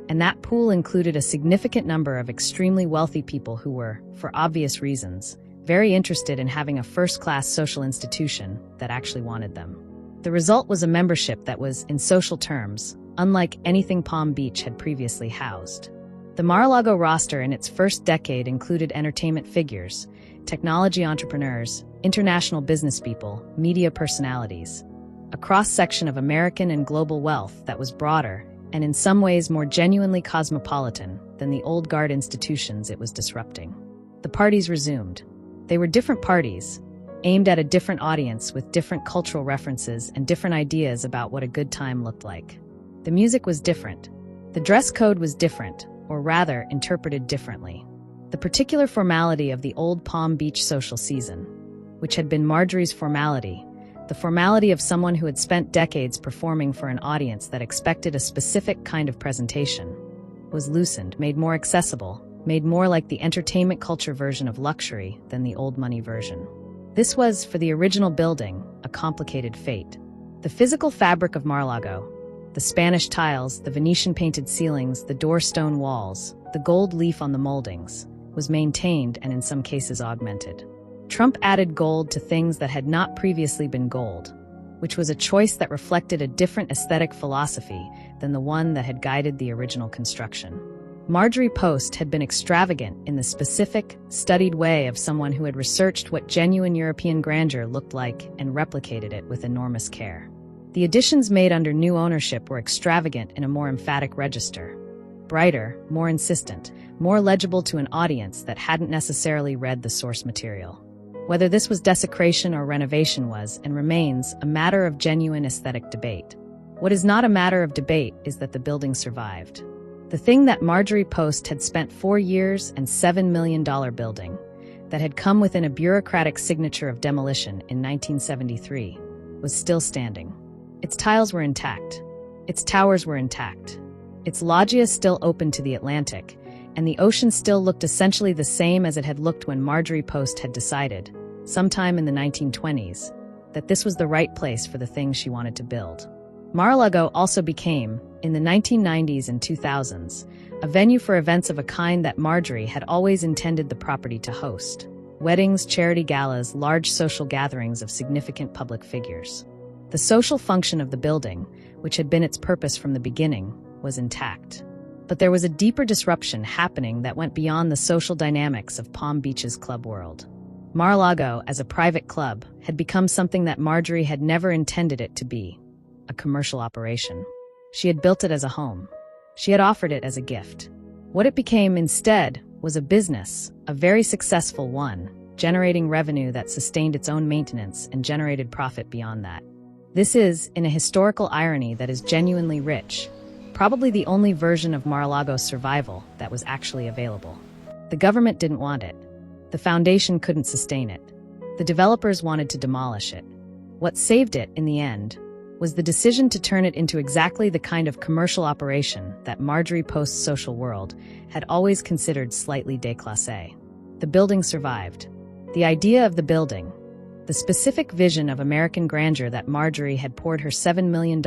and that pool included a significant number of extremely wealthy people who were, for obvious reasons, very interested in having a first-class social institution that actually wanted them. The result was a membership that was, in social terms, unlike anything Palm Beach had previously housed. The Mar-a-Lago roster in its first decade included entertainment figures, technology entrepreneurs, international business people, media personalities, a cross-section of American and global wealth that was broader and in some ways more genuinely cosmopolitan than the old guard institutions it was disrupting. The parties resumed. They were different parties, aimed at a different audience with different cultural references and different ideas about what a good time looked like. The music was different. The dress code was different, or rather, interpreted differently. The particular formality of the old Palm Beach social season, which had been Marjorie's formality, the formality of someone who had spent decades performing for an audience that expected a specific kind of presentation, was loosened, made more accessible, made more like the entertainment culture version of luxury than the old money version. This was, for the original building, a complicated fate. The physical fabric of Mar-a-Lago, the Spanish tiles, the Venetian-painted ceilings, the door stone walls, the gold leaf on the moldings, was maintained and in some cases augmented. Trump added gold to things that had not previously been gold, which was a choice that reflected a different aesthetic philosophy than the one that had guided the original construction. Marjorie Post had been extravagant in the specific, studied way of someone who had researched what genuine European grandeur looked like and replicated it with enormous care. The additions made under new ownership were extravagant in a more emphatic register. Brighter, more insistent, more legible to an audience that hadn't necessarily read the source material. Whether this was desecration or renovation was, and remains, a matter of genuine aesthetic debate. What is not a matter of debate is that the building survived. The thing that Marjorie Post had spent 4 years and $7 million building, that had come within a bureaucratic signature of demolition in 1973, was still standing. Its tiles were intact. Its towers were intact. Its loggia still open to the Atlantic, and the ocean still looked essentially the same as it had looked when Marjorie Post had decided, sometime in the 1920s, that this was the right place for the thing she wanted to build. Mar-a-Lago also became, in the 1990s and 2000s, a venue for events of a kind that Marjorie had always intended the property to host: weddings, charity galas, large social gatherings of significant public figures. The social function of the building, which had been its purpose from the beginning, was intact. But there was a deeper disruption happening that went beyond the social dynamics of Palm Beach's club world. Mar-a-Lago, as a private club, had become something that Marjorie had never intended it to be: a commercial operation. She had built it as a home. She had offered it as a gift. What it became instead was a business, a very successful one, generating revenue that sustained its own maintenance and generated profit beyond that. This is, in a historical irony that is genuinely rich, probably the only version of Mar-a-Lago's survival that was actually available. The government didn't want it. The foundation couldn't sustain it. The developers wanted to demolish it. What saved it, in the end, was the decision to turn it into exactly the kind of commercial operation that Marjorie Post's social world had always considered slightly déclassé. The building survived. The idea of the building, the specific vision of American grandeur that Marjorie had poured her $7 million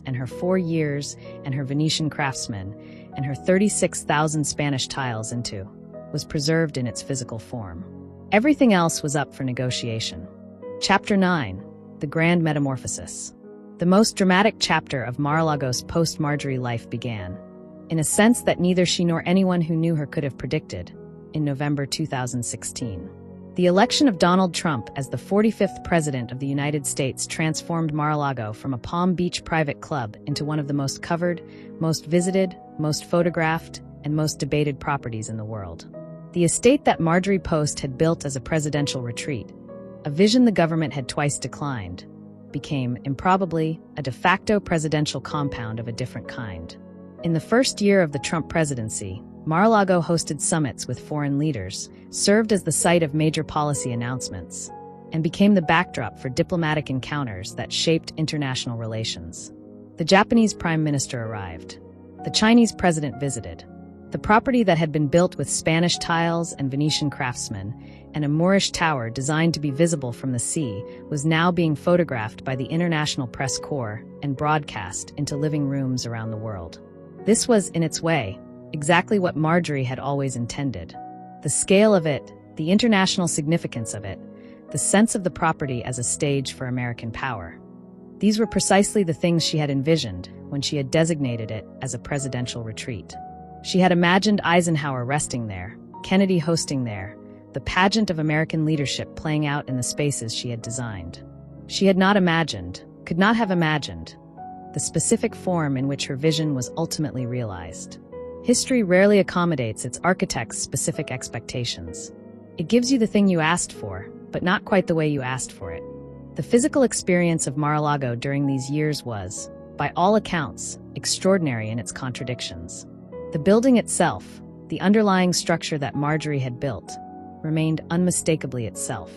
and her 4 years and her Venetian craftsmen and her 36,000 Spanish tiles into, was preserved in its physical form. Everything else was up for negotiation. Chapter 9: The Grand Metamorphosis. The most dramatic chapter of Mar-a-Lago's post-Marjorie life began, in a sense that neither she nor anyone who knew her could have predicted, in November 2016. The election of Donald Trump as the 45th President of the United States transformed Mar-a-Lago from a Palm Beach private club into one of the most covered, most visited, most photographed, and most debated properties in the world. The estate that Marjorie Post had built as a presidential retreat, a vision the government had twice declined, became, improbably, a de facto presidential compound of a different kind. In the first year of the Trump presidency, Mar-a-Lago hosted summits with foreign leaders, served as the site of major policy announcements, and became the backdrop for diplomatic encounters that shaped international relations. The Japanese Prime Minister arrived. The Chinese president visited. The property that had been built with Spanish tiles and Venetian craftsmen, and a Moorish tower designed to be visible from the sea, was now being photographed by the international press corps and broadcast into living rooms around the world. This was, in its way, exactly what Marjorie had always intended. The scale of it, the international significance of it, the sense of the property as a stage for American power. These were precisely the things she had envisioned when she had designated it as a presidential retreat. She had imagined Eisenhower resting there, Kennedy hosting there, the pageant of American leadership playing out in the spaces she had designed. She had not imagined, could not have imagined, the specific form in which her vision was ultimately realized. History rarely accommodates its architect's specific expectations. It gives you the thing you asked for, but not quite the way you asked for it. The physical experience of Mar-a-Lago during these years was, by all accounts, extraordinary in its contradictions. The building itself, the underlying structure that Marjorie had built, remained unmistakably itself.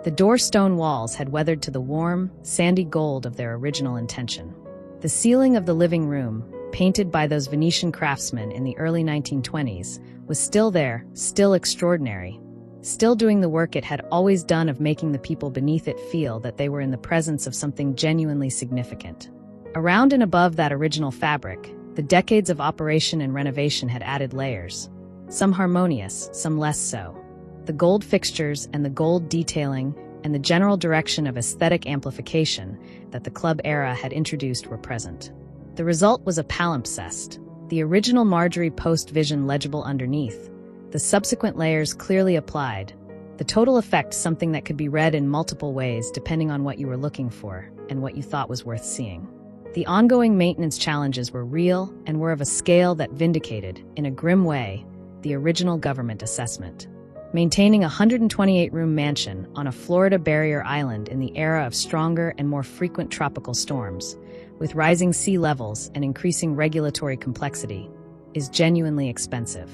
The door stone walls had weathered to the warm, sandy gold of their original intention. The ceiling of the living room, painted by those Venetian craftsmen in the early 1920s, was still there, still extraordinary, still doing the work it had always done of making the people beneath it feel that they were in the presence of something genuinely significant. Around and above that original fabric, the decades of operation and renovation had added layers, some harmonious, some less so. The gold fixtures and the gold detailing and the general direction of aesthetic amplification that the club era had introduced were present. The result was a palimpsest, the original Marjorie Post vision legible underneath, the subsequent layers clearly applied, the total effect something that could be read in multiple ways depending on what you were looking for and what you thought was worth seeing. The ongoing maintenance challenges were real and were of a scale that vindicated, in a grim way, the original government assessment. Maintaining a 128-room mansion on a Florida barrier island in the era of stronger and more frequent tropical storms, with rising sea levels and increasing regulatory complexity, is genuinely expensive.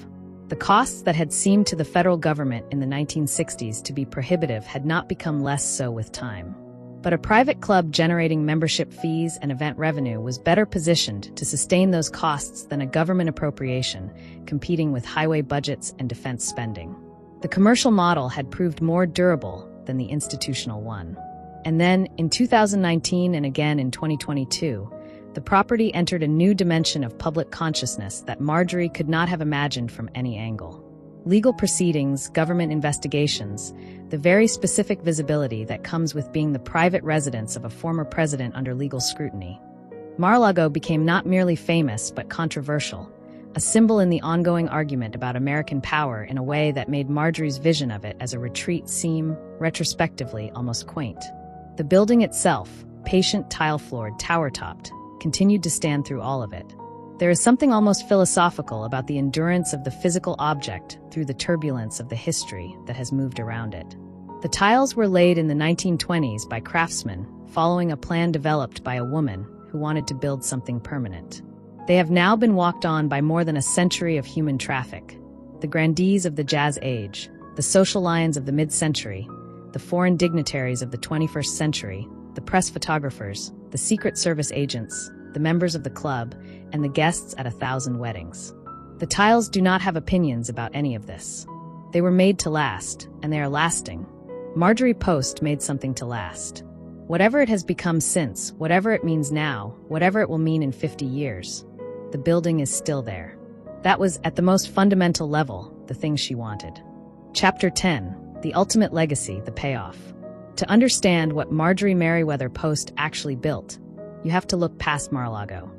The costs that had seemed to the federal government in the 1960s to be prohibitive had not become less so with time. But a private club generating membership fees and event revenue was better positioned to sustain those costs than a government appropriation, competing with highway budgets and defense spending. The commercial model had proved more durable than the institutional one. And then, in 2019 and again in 2022, the property entered a new dimension of public consciousness that Marjorie could not have imagined from any angle. Legal proceedings, government investigations, the very specific visibility that comes with being the private residence of a former president under legal scrutiny. Mar-a-Lago became not merely famous but controversial, a symbol in the ongoing argument about American power in a way that made Marjorie's vision of it as a retreat seem, retrospectively, almost quaint. The building itself, patient tile-floored, tower-topped, continued to stand through all of it. There is something almost philosophical about the endurance of the physical object through the turbulence of the history that has moved around it. The tiles were laid in the 1920s by craftsmen, following a plan developed by a woman who wanted to build something permanent. They have now been walked on by more than a century of human traffic. The grandees of the Jazz Age, the social lions of the mid-century, the foreign dignitaries of the 21st century, the press photographers, the Secret Service agents, the members of the club, and the guests at 1,000 weddings. The tiles do not have opinions about any of this. They were made to last, and they are lasting. Marjorie Post made something to last. Whatever it has become since, whatever it means now, whatever it will mean in 50 years, the building is still there. That was, at the most fundamental level, the thing she wanted. Chapter 10, The Ultimate Legacy, the Payoff. To understand what Marjorie Merriweather Post actually built, you have to look past Mar-a-Lago.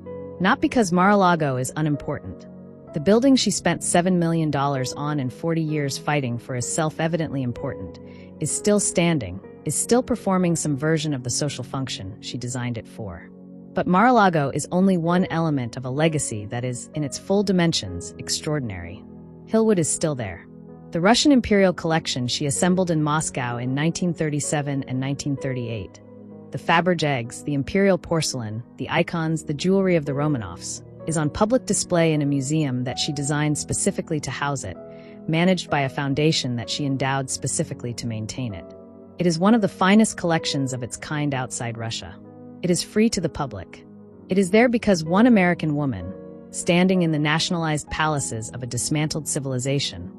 Not because Mar-a-Lago is unimportant. The building she spent $7 million on and 40 years fighting for is self-evidently important, is still standing, is still performing some version of the social function she designed it for. But Mar-a-Lago is only one element of a legacy that is, in its full dimensions, extraordinary. Hillwood is still there. The Russian imperial collection she assembled in Moscow in 1937 and 1938. The Fabergé eggs, the imperial porcelain, the icons, the jewelry of the Romanovs, is on public display in a museum that she designed specifically to house it, managed by a foundation that she endowed specifically to maintain it. It is one of the finest collections of its kind outside Russia. It is free to the public. It is there because one American woman, standing in the nationalized palaces of a dismantled civilization,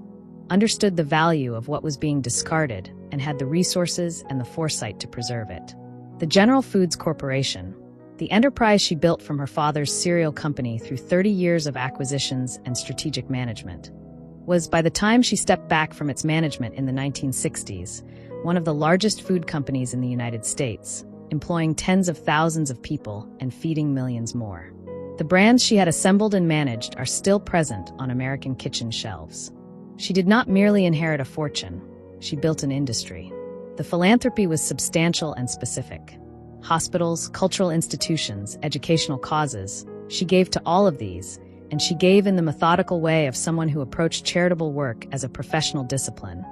understood the value of what was being discarded and had the resources and the foresight to preserve it. The General Foods Corporation, the enterprise she built from her father's cereal company through 30 years of acquisitions and strategic management, was, by the time she stepped back from its management in the 1960s, one of the largest food companies in the United States, employing tens of thousands of people and feeding millions more. The brands she had assembled and managed are still present on American kitchen shelves. She did not merely inherit a fortune, she built an industry. The philanthropy was substantial and specific. Hospitals, cultural institutions, educational causes, she gave to all of these, and she gave in the methodical way of someone who approached charitable work as a professional discipline,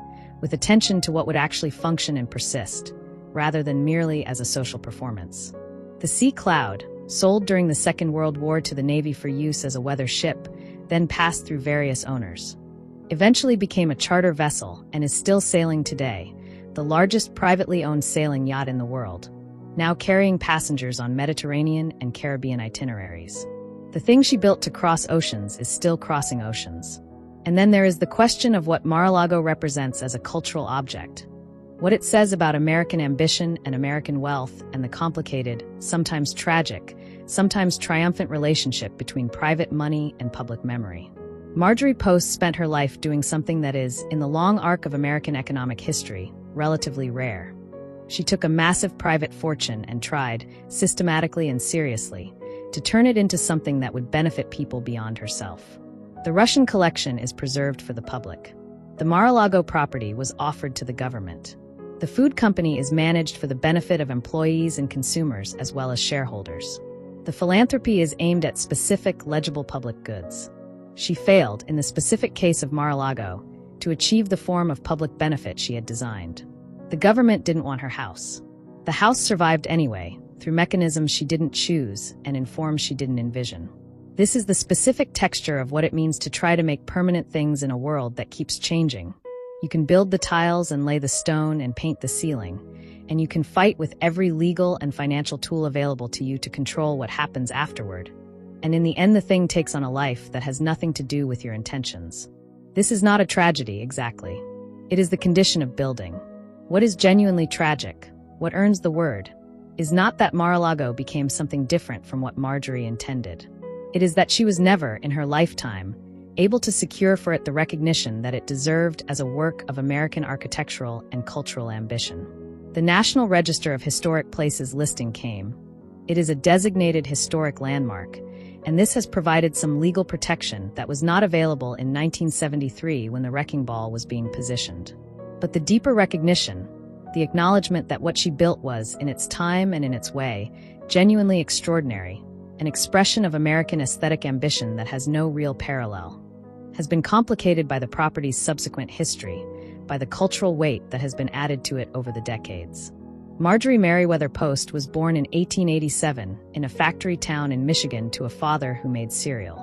with attention to what would actually function and persist, rather than merely as a social performance. The Sea Cloud, sold during the Second World War to the Navy for use as a weather ship, then passed through various owners. Eventually became a charter vessel and is still sailing today, the largest privately owned sailing yacht in the world, now carrying passengers on Mediterranean and Caribbean itineraries. The thing she built to cross oceans is still crossing oceans. And then there is the question of what Mar-a-Lago represents as a cultural object, what it says about American ambition and American wealth and the complicated, sometimes tragic, sometimes triumphant relationship between private money and public memory. Marjorie Post spent her life doing something that is, in the long arc of American economic history, relatively rare. She took a massive private fortune and tried, systematically and seriously, to turn it into something that would benefit people beyond herself. The Russian collection is preserved for the public. The Mar-a-Lago property was offered to the government. The food company is managed for the benefit of employees and consumers as well as shareholders. The philanthropy is aimed at specific, legible public goods. She failed, in the specific case of Mar-a-Lago, to achieve the form of public benefit she had designed. The government didn't want her house. The house survived anyway, through mechanisms she didn't choose and in forms she didn't envision. This is the specific texture of what it means to try to make permanent things in a world that keeps changing. You can build the tiles and lay the stone and paint the ceiling, and you can fight with every legal and financial tool available to you to control what happens afterward. And in the end, the thing takes on a life that has nothing to do with your intentions. This is not a tragedy, exactly. It is the condition of building. What is genuinely tragic, what earns the word, is not that Mar-a-Lago became something different from what Marjorie intended. It is that she was never, in her lifetime, able to secure for it the recognition that it deserved as a work of American architectural and cultural ambition. The National Register of Historic Places listing came. It is a designated historic landmark, and this has provided some legal protection that was not available in 1973 when the wrecking ball was being positioned. But the deeper recognition, the acknowledgement that what she built was, in its time and in its way, genuinely extraordinary, an expression of American aesthetic ambition that has no real parallel, has been complicated by the property's subsequent history, by the cultural weight that has been added to it over the decades. Marjorie Merriweather Post was born in 1887 in a factory town in Michigan to a father who made cereal.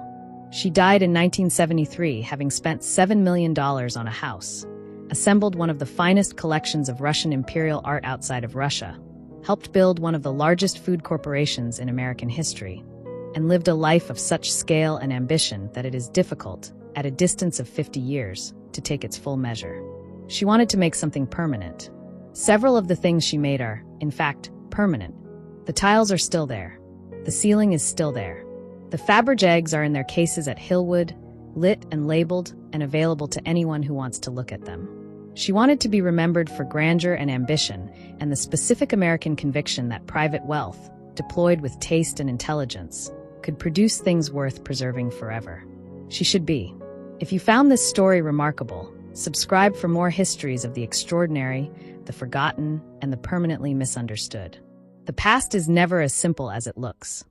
She died in 1973, having spent $7 million on a house, assembled one of the finest collections of Russian imperial art outside of Russia, helped build one of the largest food corporations in American history, and lived a life of such scale and ambition that it is difficult, at a distance of 50 years, to take its full measure. She wanted to make something permanent. Several of the things she made are, in fact, permanent. The tiles are still there. The ceiling is still there. The Faberge eggs are in their cases at Hillwood, lit and labeled and available to anyone who wants to look at them. She wanted to be remembered for grandeur and ambition and the specific American conviction that private wealth, deployed with taste and intelligence, could produce things worth preserving forever. She should be. If you found this story remarkable, subscribe for more histories of the extraordinary, the forgotten, and the permanently misunderstood. The past is never as simple as it looks.